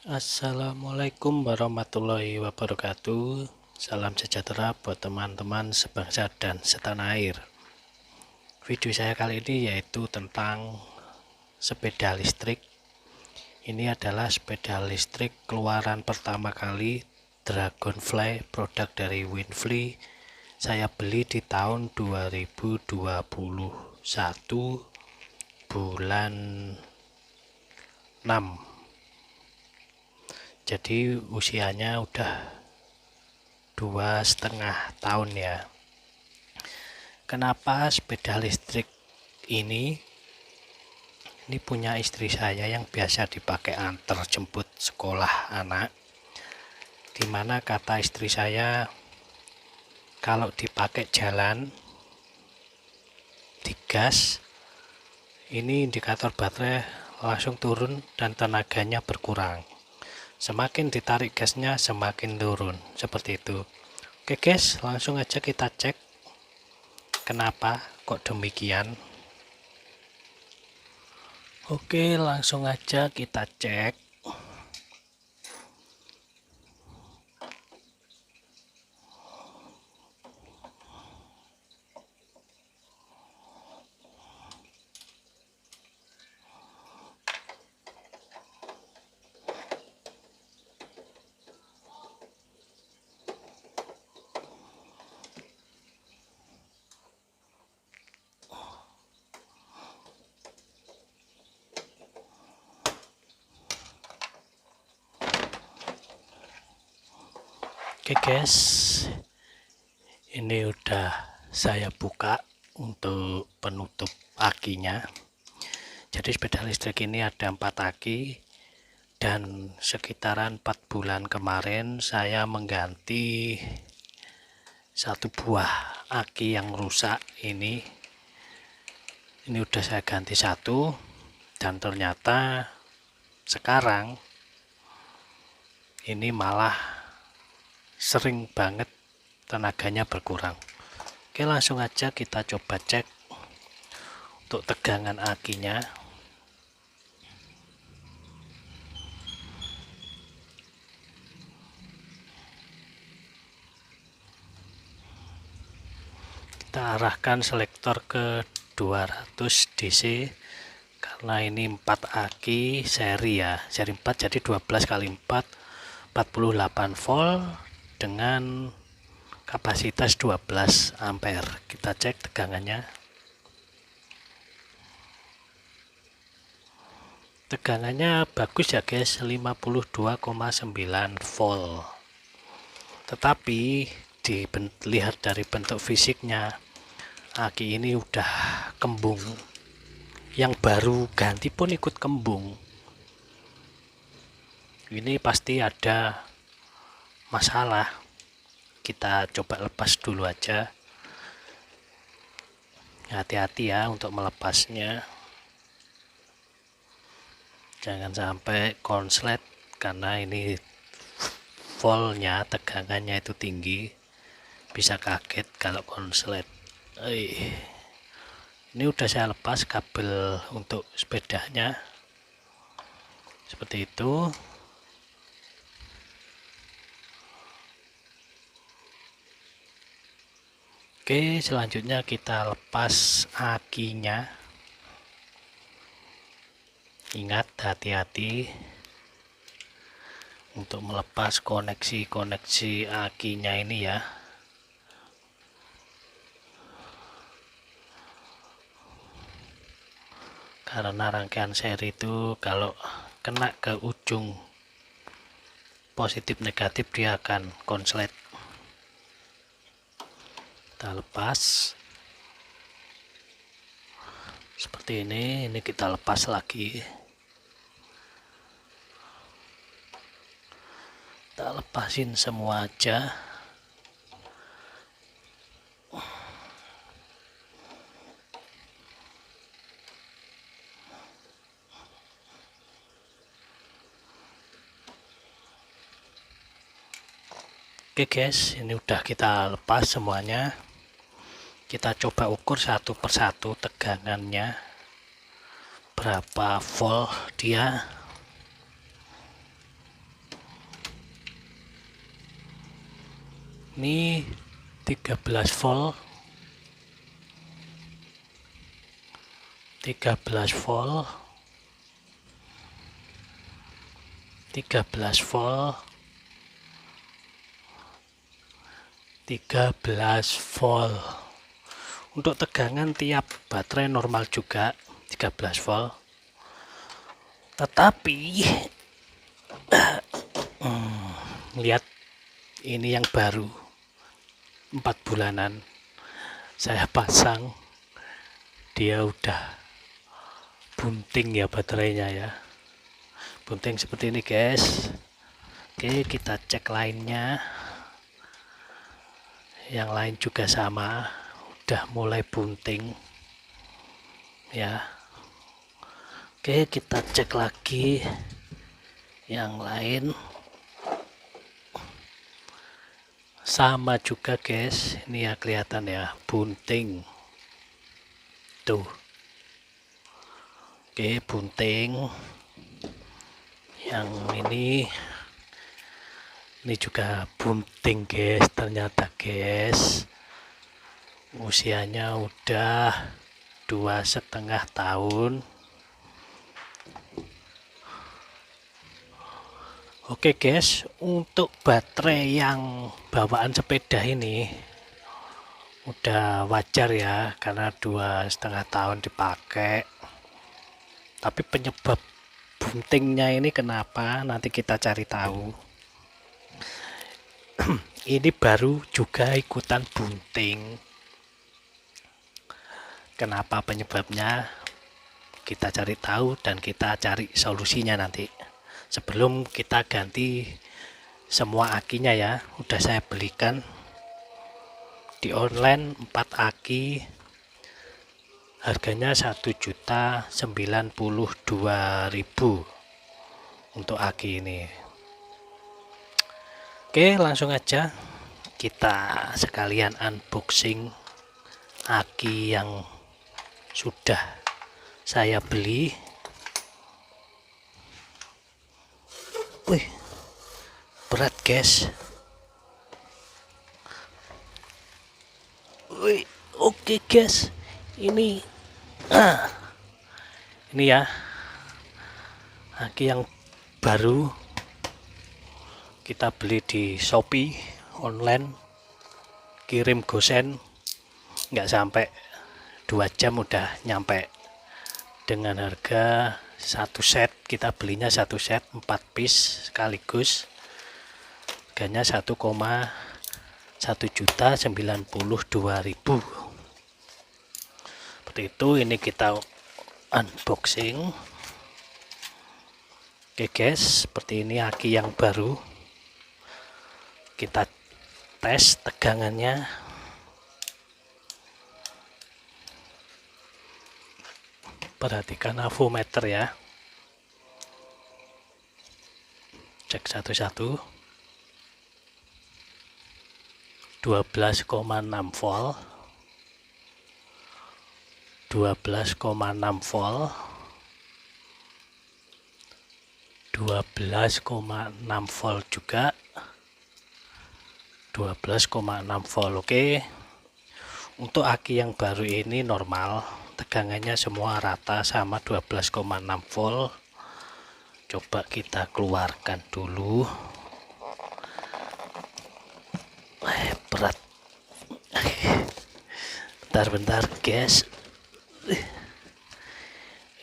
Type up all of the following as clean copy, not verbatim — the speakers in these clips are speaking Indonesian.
Assalamualaikum warahmatullahi wabarakatuh. Salam sejahtera buat teman-teman sebangsa dan setanah air. Video saya kali ini yaitu tentang sepeda listrik. Ini adalah sepeda listrik keluaran pertama kali Dragonfly, produk dari Winfly. Saya beli di tahun 2021 bulan 6. Jadi usianya udah 2,5 tahun ya. Kenapa sepeda listrik ini punya istri saya yang biasa dipakai antar jemput sekolah anak, dimana kata istri saya kalau dipakai jalan digas ini indikator baterai langsung turun dan tenaganya berkurang. Semakin ditarik gasnya semakin turun, seperti itu. Oke guys, langsung aja kita cek kenapa kok demikian. Oke, langsung aja kita cek. Oke guys, ini udah saya buka untuk penutup akinya. Jadi sepeda listrik ini ada 4 aki, dan sekitaran 4 bulan kemarin saya mengganti satu buah aki yang rusak ini udah saya ganti satu, dan ternyata sekarang ini malah sering banget tenaganya berkurang. Oke, langsung aja kita coba cek untuk tegangan akinya. Kita arahkan selektor ke 200 DC karena ini 4 aki seri ya, seri 4, jadi 12 kali 4 48 volt dengan kapasitas 12 ampere. Kita cek tegangannya. Tegangannya bagus ya guys, 52,9 volt. Tetapi dilihat dari bentuk fisiknya, aki ini udah kembung. Yang baru ganti pun ikut kembung. Ini pasti ada masalah. Kita coba lepas dulu aja. Hati-hati ya untuk melepasnya, jangan sampai konslet karena ini voltnya, tegangannya itu tinggi, bisa kaget kalau konslet. Ini udah saya lepas kabel untuk sepedanya, seperti itu. Oke, selanjutnya kita lepas akinya. Ingat, hati-hati untuk melepas koneksi-koneksi akinya ini ya. Karena rangkaian seri itu kalau kena ke ujung positif negatif dia akan konslet. Kita lepas seperti ini kita lepas lagi. Kita lepasin semua aja. Oke guys, ini udah kita lepas semuanya. Kita coba ukur satu persatu tegangannya berapa volt dia. Ini 13 volt 13 volt 13 volt 13 volt. Untuk tegangan tiap baterai normal juga 13 volt, tetapi lihat ini yang baru 4 bulanan saya pasang, dia udah bunting ya baterainya ya, bunting seperti ini guys. Oke, kita cek lainnya, yang lain juga sama, udah mulai bunting ya. Oke, kita cek lagi yang lain, sama juga guys. Ini ya kelihatan ya bunting tuh. Oke, bunting. Yang ini juga bunting guys, ternyata guys. Usianya udah 2,5 tahun. Oke guys, untuk baterai yang bawaan sepeda ini udah wajar ya, karena 2,5 tahun dipakai. Tapi penyebab buntingnya ini kenapa, nanti kita cari tahu. Ini baru juga ikutan bunting. Kenapa penyebabnya, kita cari tahu dan kita cari solusinya nanti. Sebelum kita ganti semua akinya ya, udah saya belikan di online 4 aki, harganya 1.092.000 untuk aki ini. Oke, langsung aja kita sekalian unboxing aki yang sudah saya beli. Wih, berat guys. Wih, oke guys, ini ya aki yang baru, kita beli di Shopee online, kirim gosen, nggak sampai 2 jam udah nyampe, dengan harga satu set. Kita belinya satu set 4 piece sekaligus, harganya 1.192.000 seperti itu. Ini kita unboxing. Oke guys, seperti ini aki yang baru, kita tes tegangannya. Perhatikan avometer ya, cek satu-satu. 12,6 volt 12,6 volt 12,6 volt juga 12,6 volt. Oke, untuk aki yang baru ini normal, tegangannya semua rata sama 12,6 volt. Coba kita keluarkan dulu. Berat. Bentar guys,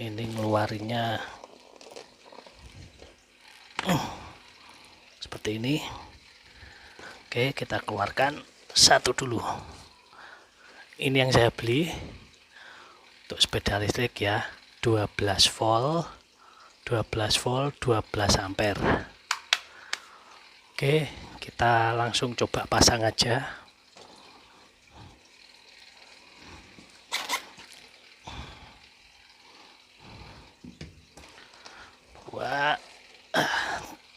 ini ngeluarinnya seperti ini. Oke, kita keluarkan satu dulu. Ini yang saya beli untuk sepeda listrik ya, 12 volt 12 ampere. Oke, kita langsung coba pasang aja. Dua,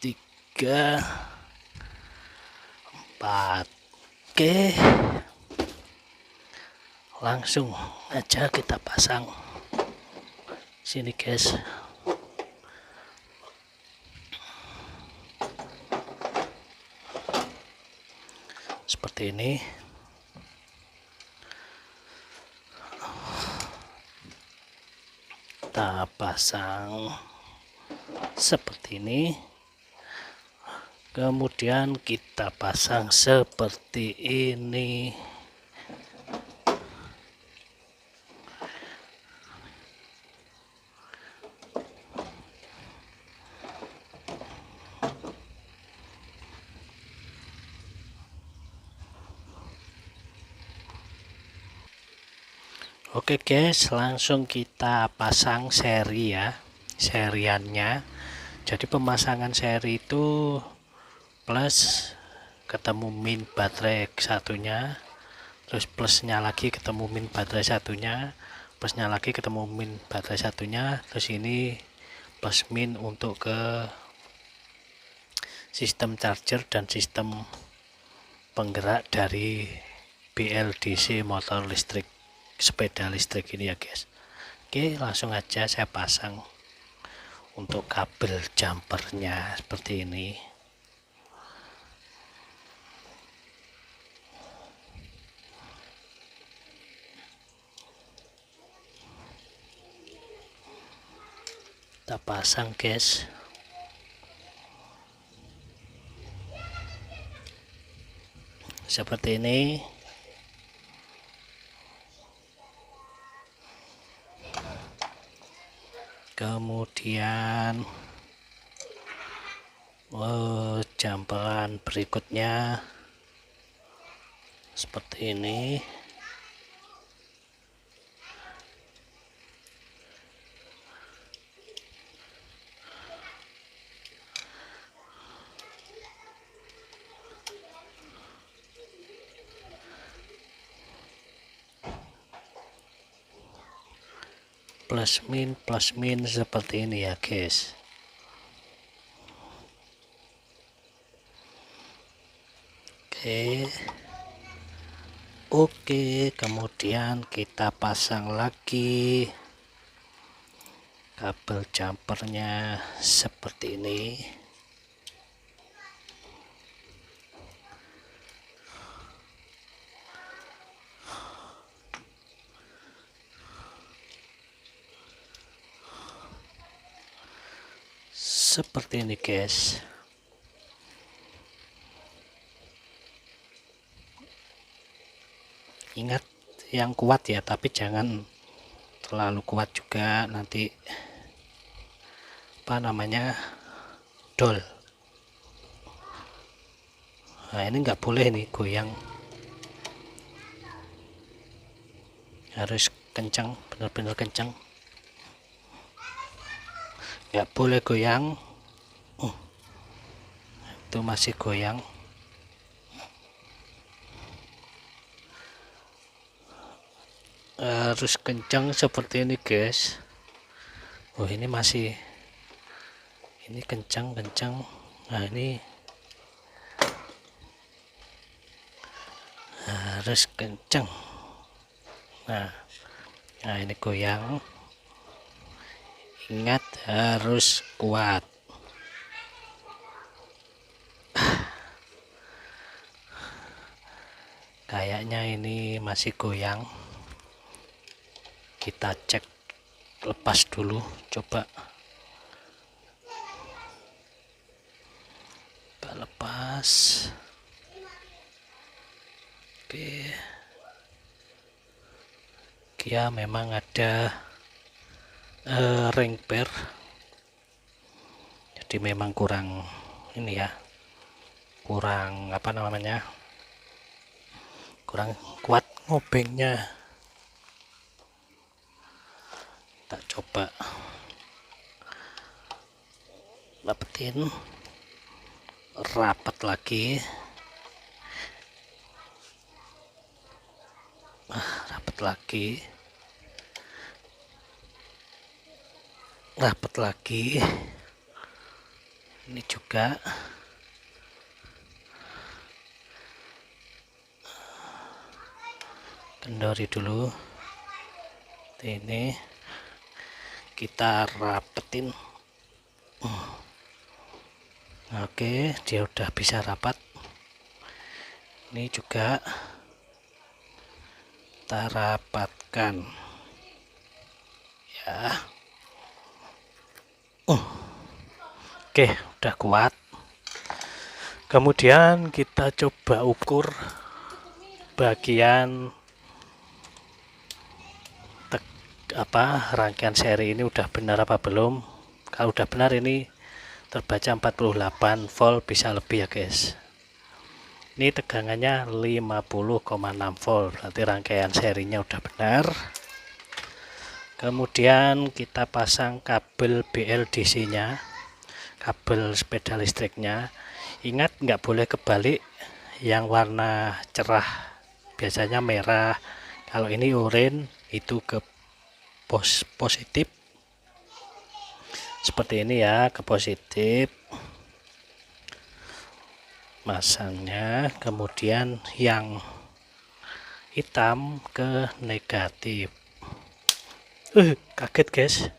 3, 4. Oke, langsung aja kita pasang sini guys. seperti ini. Kita pasang seperti ini, kemudian kita pasang seperti ini. Oke guys, langsung kita pasang seri ya, seriannya. Jadi pemasangan seri itu plus ketemu min baterai satunya, terus plusnya lagi ketemu min baterai satunya, plusnya lagi ketemu min baterai satunya, terus ini plus min untuk ke sistem charger dan sistem penggerak dari BLDC motor listrik, sepeda listrik ini ya guys. Oke, langsung aja saya pasang untuk kabel jumpernya seperti ini. Kita pasang guys. Seperti ini. Kemudian jumperan berikutnya seperti ini. Plus min seperti ini ya guys. Oke, kemudian kita pasang lagi kabel jumpernya seperti ini. Seperti ini guys. Ingat yang kuat ya, tapi jangan terlalu kuat juga, nanti apa namanya dol. Nah ini nggak boleh nih goyang, harus kencang, benar-benar kencang, nggak boleh goyang. Itu masih goyang. Harus kencang seperti ini guys. Ini masih, ini kencang. Nah ini harus kencang. Nah ini goyang. Ingat harus kuat. Kayaknya ini masih goyang. Kita cek, lepas dulu, coba lepas. Oke, ya memang ada ring per, jadi memang kurang ini ya, kurang apa namanya, kurang kuat ngobengnya. Kita coba dapetin, rapat lagi, rapat lagi, ini juga. Kendori dulu, ini kita rapetin. Oke, dia udah bisa rapat. Ini juga kita rapatkan ya. Oke, udah kuat. Kemudian kita coba ukur bagian rangkaian seri ini udah benar apa belum. Kalau udah benar ini terbaca 48 volt, bisa lebih ya guys. Ini tegangannya 50,6 volt, berarti rangkaian serinya udah benar. Kemudian kita pasang kabel BLDC nya, kabel sepeda listriknya. Ingat nggak boleh kebalik, yang warna cerah biasanya merah, kalau ini oranye itu ke positif, seperti ini ya, ke positif masangnya. Kemudian yang hitam ke negatif. Kaget guys.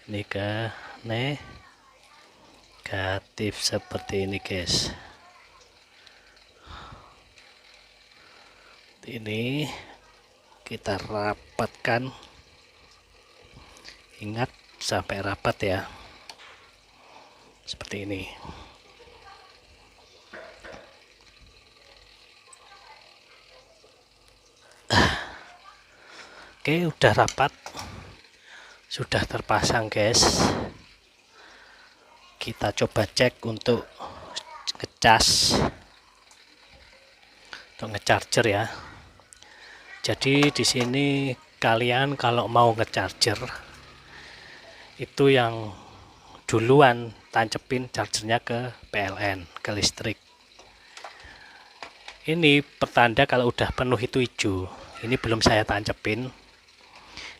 Ini ke negatif seperti ini guys. Ini kita rapatkan, ingat sampai rapat ya, seperti ini. Oke, udah rapat, sudah terpasang guys. Kita coba cek untuk ngecas, untuk ngecharger ya. Jadi di sini kalian kalau mau ngecharger itu yang duluan tancepin chargernya ke PLN, ke listrik. Ini pertanda kalau udah penuh itu hijau. Ini belum saya tancepin,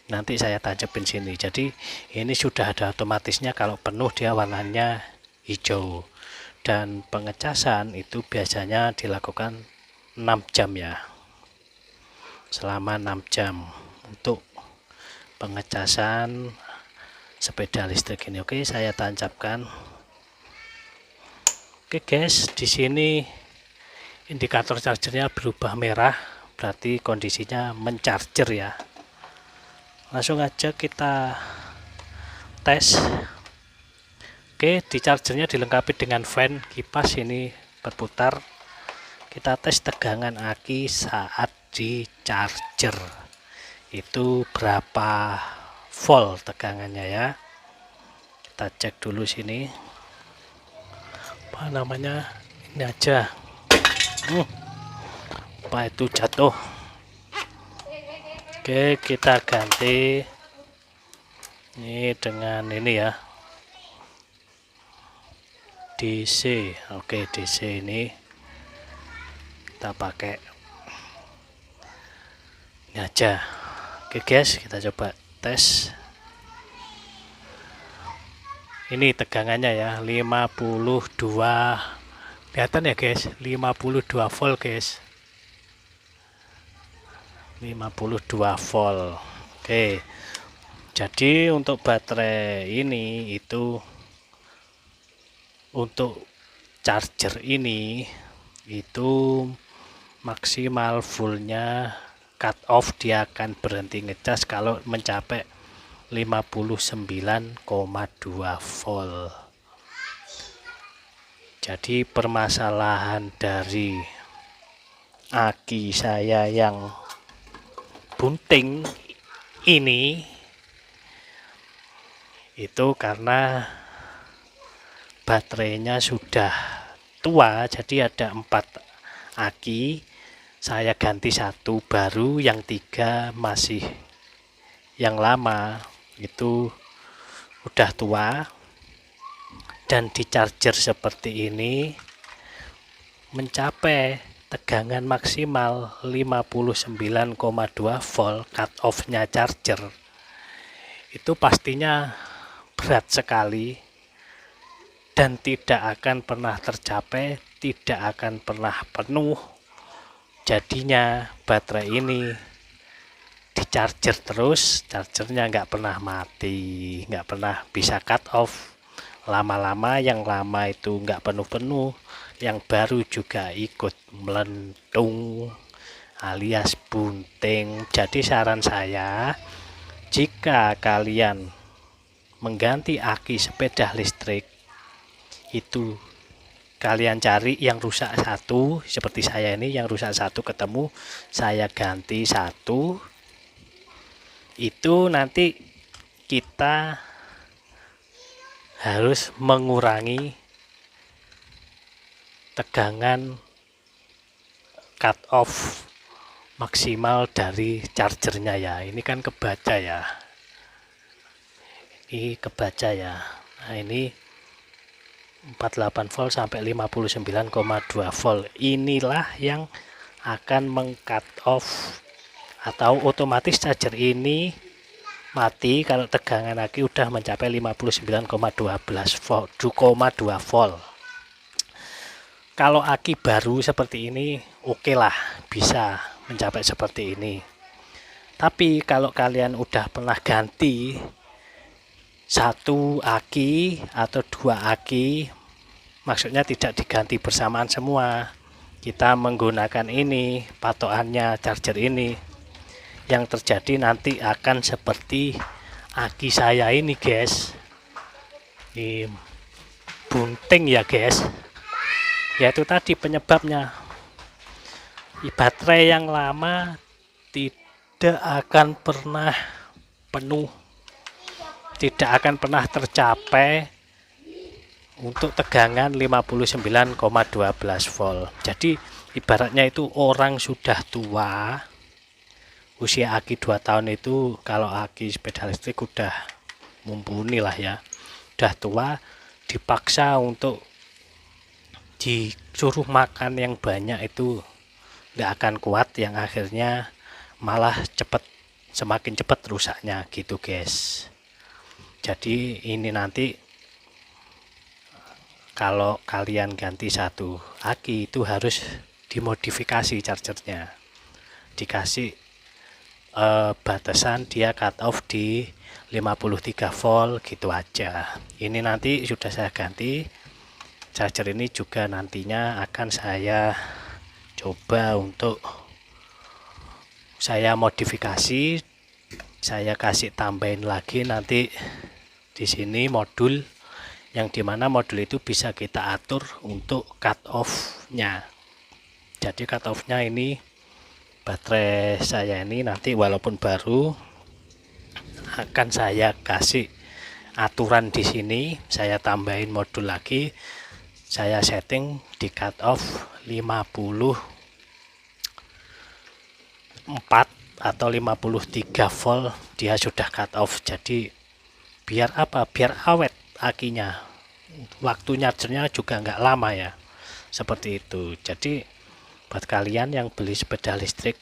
nanti saya tancepin sini. Jadi ini sudah ada otomatisnya, kalau penuh dia warnanya hijau. Dan pengecasan itu biasanya dilakukan 6 jam ya, selama 6 jam untuk pengecasan sepeda listrik ini. Oke, saya tancapkan. Oke guys, di sini indikator chargernya berubah merah, berarti kondisinya mencharger ya. Langsung aja kita tes. Oke, di chargernya dilengkapi dengan fan kipas ini berputar. Kita tes tegangan aki saat di charger itu berapa volt tegangannya ya. Kita cek dulu sini, apa namanya, ini aja. Apa itu jatuh. Oke, kita ganti ini dengan ini ya, DC. Oke, DC ini kita pakai ini aja. Oke guys, kita coba tes. Ini tegangannya ya, 52, kelihatan ya guys, 52 volt guys, 52 volt. Oke, jadi untuk baterai ini itu, untuk charger ini itu maksimal fullnya cut off, dia akan berhenti ngecas kalau mencapai 59,2 volt. Jadi permasalahan dari aki saya yang bunting ini itu karena baterainya sudah tua. Jadi ada 4 aki, saya ganti 1 baru, yang 3 masih yang lama itu udah tua. Dan di charger seperti ini mencapai tegangan maksimal 59,2 volt cut off nya charger, itu pastinya berat sekali dan tidak akan pernah tercapai, tidak akan pernah penuh. Jadinya baterai ini di charger terus, chargernya nggak pernah mati, nggak pernah bisa cut off. lama-lama yang lama itu nggak penuh-penuh, yang baru juga ikut melentung alias bunting. Jadi saran saya, jika kalian mengganti aki sepeda listrik, itu kalian cari yang rusak satu, seperti saya ini yang rusak satu ketemu, saya ganti satu. Itu nanti kita harus mengurangi tegangan cut off maksimal dari chargernya ya. Ini kan kebaca ya, ini kebaca ya. Nah ini 48 volt sampai 59,2 volt. Inilah yang akan meng-cut off, atau otomatis charger ini mati kalau tegangan aki udah mencapai 59,12 volt, 2,2 volt. Kalau aki baru seperti ini oke lah, bisa mencapai seperti ini. Tapi kalau kalian udah pernah ganti satu aki atau dua aki, maksudnya tidak diganti bersamaan semua, kita menggunakan ini patokannya charger ini, yang terjadi nanti akan seperti aki saya ini guys, ini bunting ya guys, yaitu tadi penyebabnya. Baterai yang lama tidak akan pernah penuh, tidak akan pernah tercapai untuk tegangan 59,12 volt. Jadi ibaratnya itu orang sudah tua, usia aki 2 tahun itu, kalau aki sepeda listrik udah mumpuni lah ya, udah tua, dipaksa untuk disuruh makan yang banyak itu nggak akan kuat, yang akhirnya malah semakin cepat rusaknya gitu guys. Jadi ini nanti kalau kalian ganti satu aki itu harus dimodifikasi chargernya, dikasih batasan dia cut off di 53 volt gitu aja. Ini nanti sudah saya ganti. Charger ini juga nantinya akan saya coba untuk saya modifikasi, saya kasih tambahin lagi nanti di sini modul, yang dimana modul itu bisa kita atur untuk cut off-nya. Jadi cut off-nya ini baterai saya ini nanti walaupun baru akan saya kasih aturan di sini, saya tambahin modul lagi, saya setting di cut off 54 atau 53 volt, dia sudah cut off. Jadi biar apa? Biar awet akinya, waktu nyarjernya juga nggak lama ya, seperti itu. Jadi buat kalian yang beli sepeda listrik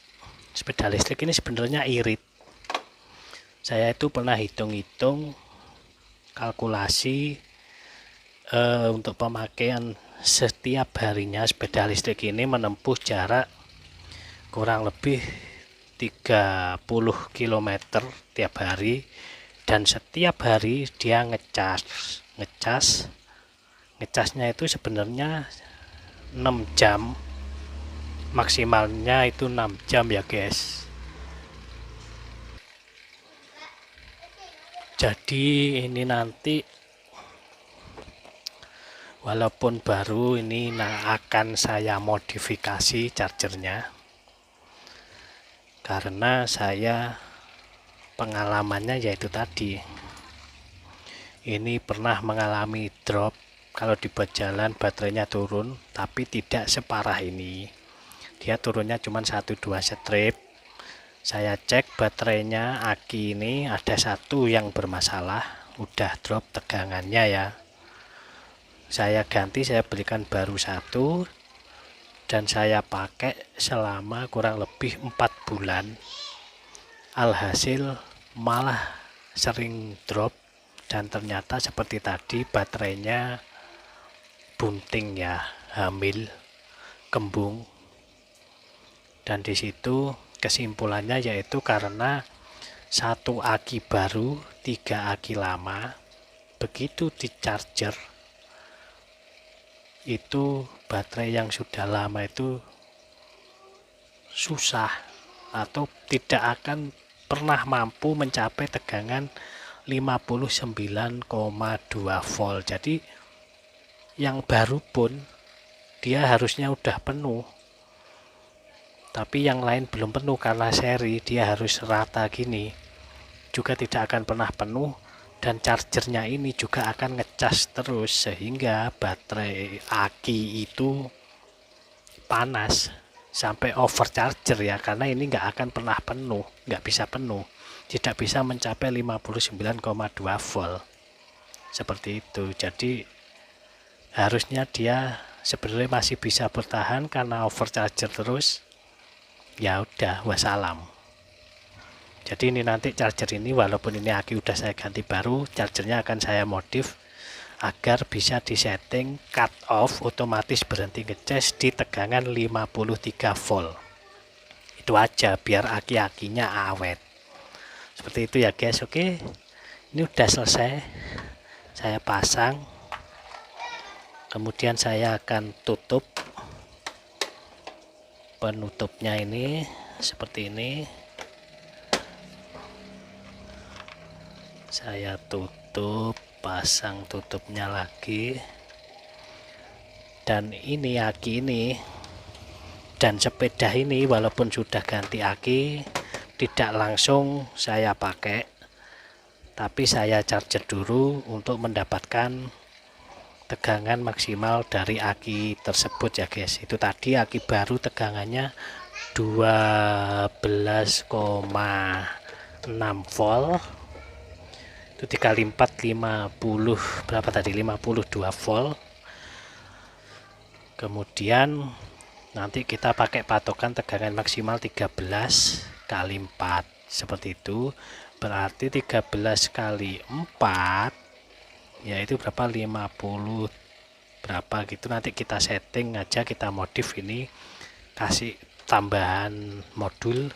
ini sebenarnya irit. Saya itu pernah hitung-hitung kalkulasi untuk pemakaian setiap harinya sepeda listrik ini menempuh jarak kurang lebih 30 km tiap hari, dan setiap hari dia ngecasnya itu sebenarnya 6 jam, maksimalnya itu 6 jam ya guys. Jadi ini nanti walaupun baru ini akan saya modifikasi chargernya, karena saya pengalamannya yaitu tadi, ini pernah mengalami drop kalau dibuat jalan baterainya turun, tapi tidak separah ini, dia turunnya cuma 1-2 strip. Saya cek baterainya aki ini ada satu yang bermasalah, udah drop tegangannya ya, saya ganti, saya belikan baru satu, dan saya pakai selama kurang lebih 4 bulan. Alhasil malah sering drop, dan ternyata seperti tadi baterainya bunting ya, hamil, kembung. Dan disitu kesimpulannya yaitu karena satu aki baru, 3 aki lama, begitu di charger itu baterai yang sudah lama itu susah atau tidak akan pernah mampu mencapai tegangan 59,2 volt. Jadi yang baru pun dia harusnya udah penuh, tapi yang lain belum penuh karena seri dia harus rata gini, juga tidak akan pernah penuh. Dan chargernya ini juga akan ngecas terus sehingga baterai aki itu panas sampai overcharger ya, karena ini nggak akan pernah penuh, nggak bisa penuh, tidak bisa mencapai 59,2 volt seperti itu. Jadi harusnya dia sebenarnya masih bisa bertahan, karena overcharger terus ya udah wassalam. Jadi ini nanti charger ini, walaupun ini aki udah saya ganti baru, chargernya akan saya modif agar bisa disetting cut off, otomatis berhenti ngecas di tegangan 53 volt. Itu aja biar aki-akinya awet. Seperti itu ya guys. Oke, ini udah selesai saya pasang, kemudian saya akan tutup penutupnya ini seperti ini. Saya tutup, pasang tutupnya lagi. Dan ini aki ini dan sepeda ini walaupun sudah ganti aki, tidak langsung saya pakai, tapi saya charger dulu untuk mendapatkan tegangan maksimal dari aki tersebut ya guys. Itu tadi aki baru tegangannya 12,6 volt, itu dikali 4 50 berapa tadi, 52 volt. Kemudian nanti kita pakai patokan tegangan maksimal 13 kali 4 seperti itu, berarti 13 kali 4 yaitu berapa, 50 berapa gitu. Nanti kita setting aja, kita modif ini, kasih tambahan modul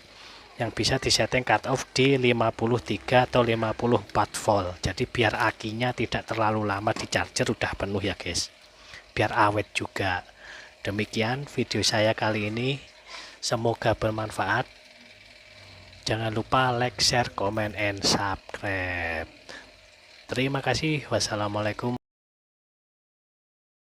yang bisa disetting cut off di 53 atau 54 volt. Jadi biar akinya tidak terlalu lama di charger, udah penuh ya guys, biar awet juga. Demikian video saya kali ini, semoga bermanfaat. Jangan lupa like, share, comment, and subscribe. Terima kasih. Wassalamualaikum